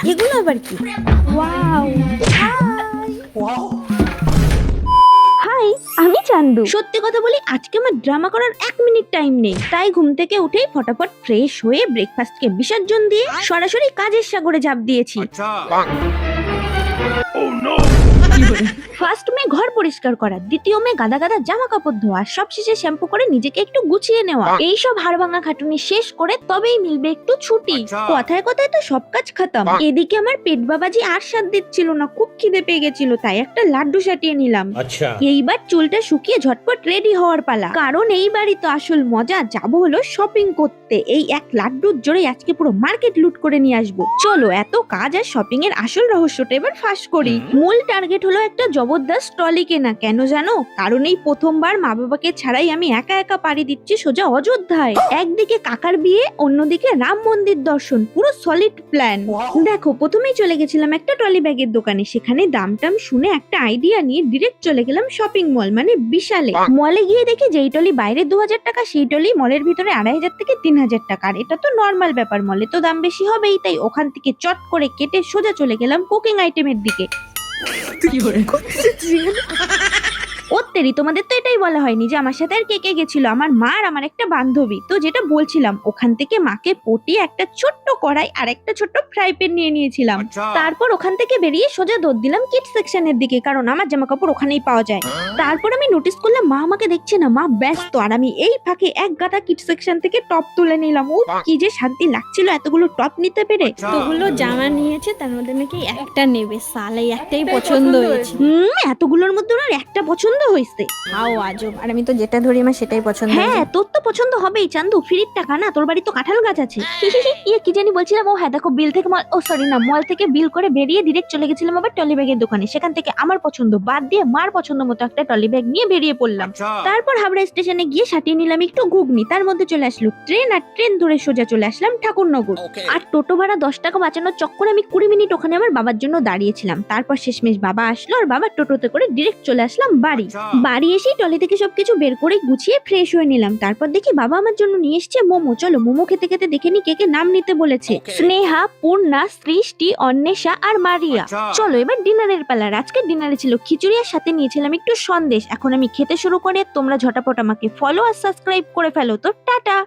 এগুলো আবার কি? ওয়াও, হাই, আমি চান্দু। সত্যি কথা বলি, আজকে আমার ড্রামা করার 1 মিনিট টাইম নেই। তাই ঘুম থেকে উঠেই ফটাফট ফ্রেশ হয়ে ব্রেকফাস্টকে বিসর্জন দিয়ে সরাসরি কাজের সাগরে ঝাঁপ দিয়েছি। ফার্স্ট মে ঘর পরিষ্কার করা, দ্বিতীয় মে গাদা গাদা জামা কাপড় ধোয়া, সবশেষে শ্যাম্পু করে নিজেকে একটু গুছিয়ে নেওয়া। এইসব হাড়ভাঙা খাটুনি শেষ করে তবেই মিলবে একটু ছুটি। কথায় কথায় তো সব কাজ খতম। এদিকে আমার পেট বাবাজি আর সাথ দিচ্ছিল না, খুব খিদে পেয়ে গেছিল, তাই একটা লাড্ডু সাটিয়ে নিলাম। এইবার চুলটা শুকিয়ে ঝটপট রেডি হওয়ার পালা, কারণ এইবারই তো আসল মজা। যাবো হলো শপিং করতে। এই এক লাড্ডুর জোরে আজকে পুরো মার্কেট লুট করে নিয়ে আসবো। চলো, এত কাজ আর শপিং এর আসল রহস্যটা এবার ফাঁস করি। মূল টার্গেট হলো একটা জবরদস্ত ট্রলি কেনা। কেন জানো? কারণ এই প্রথমবার মা বাবাকে ছাড়াই আমি একা একা পাড়ি দিচ্ছি সোজা অযোধ্যায়। একদিকে কাকার বিয়ে, অন্যদিকে রাম মন্দির দর্শন, পুরো সলিড প্ল্যান। দেখো, প্রথমেই চলে গেছিলাম একটা ট্রলি ব্যাগের দোকানে। সেখানে দাম টাম শুনে একটা আইডিয়া নিয়ে ডিরেক্ট চলে গেলাম শপিং মল, মানে বিশালে। মলে গিয়ে দেখি যেই ট্রলি বাইরে 2000 টাকা, সেই ট্রলি মলের ভিতরে 2500 থেকে 3000 টাকা। আর এটা তো নর্মাল ব্যাপার, মলে তো দাম বেশি হবেই। তাই ওখান থেকে চট করে কেটে সোজা চলে গেলাম কুকিং আইটেমের দিকে। ওত্তেরি, তোমাদের তো এটাই বলা হয়নি যে আমার সাথে আর কে কে গেছিল। আমার মা আর আমার একটা বান্ধবী। তো যেটা বলছিলাম, ওখান থেকে মাকে পটিয়ে একটা ছোট্ট কড়াই আর একটা ছোট্ট ফ্রাই প্যান নিয়ে নিয়েছিলাম। তারপর ওখান থেকে বেরিয়ে সোজা দৌড় দিলাম কিড সেকশনের দিকে, কারণ আমার জামা কাপড় ওখানেই পাওয়া যায়। তারপর আমি নোটিস করলাম মা আমাকে দেখছে না, মা ব্যস্ত। আর আমি এই ফাঁকে এক গাদা কিড সেকশন থেকে টপ তুলে নিলাম। ও কি যে শান্তি লাগছিল এতগুলো টপ নিতে পেরে। এতগুলো জামা নিয়েছে, তার মধ্যে নাকি একটা নেবে। সালে একটাই পছন্দ হয়েছে। এতগুলোর মধ্যে ওনার একটা পছন্দ হয়েছে। হাও আজব। আর আমি তো যেটা ধরি আমার সেটাই পছন্দ। হ্যাঁ, তোর তো পছন্দ হবেই চান্দু, ফ্রির টাকা না, তোর বাড়ি তো কাঁঠাল গাছ আছে। ইয়ে কি জানি বলছিলাম, ও হ্যাঁ দেখো, বিল থেকে মল থেকে বিল করে বেরিয়ে ডিরেক্ট চলে গেছিলাম আবার ট্রলি ব্যাগের দোকানে। সেখান থেকে আমার পছন্দ বাদ দিয়ে মার পছন্দ মতো একটা ট্রলি ব্যাগ নিয়ে বেরিয়ে পড়লাম। তারপর হাবড়া স্টেশনে গিয়ে সাটিয়ে নিলাম একটু ঘুগনি। তার মধ্যে চলে আসলো ট্রেন, আর ট্রেন ধরে সোজা চলে আসলাম ঠাকুরনগর। আর টোটো ভাড়া 10 টাকা বাঁচানোর চক্করে আমি 20 মিনিট ওখানে আমার বাবার জন্য দাঁড়িয়েছিলাম। তারপর শেষমেশ বাবা আসলো, আর বাবার টোটোতে করে ডিরেক্ট চলে আসলাম বাড়ি। বাড়ি এসেই ট্রলি থেকে সবকিছু বের করে গুছিয়ে ফ্রেশ হয়ে নিলাম। তারপর দেখি বাবা আমার জন্য নিয়ে এসছে মোমো। চলো মোমো খেতে খেতে দেখে নি কে কে নাম নিতে বলেছে। স্নেহা, পূর্ণা, সৃষ্টি, অন্বেষা আর মারিয়া। চলো এবার ডিনারের পালা। আজকে ডিনারে ছিল খিচুড়ি, আর সাথে নিয়েছিলাম একটু সন্দেশ। এখন আমি খেতে শুরু করে, তোমরা ঝটাপট আমাকে ফলো আর সাবস্ক্রাইব করে ফেলো। তো টাটা।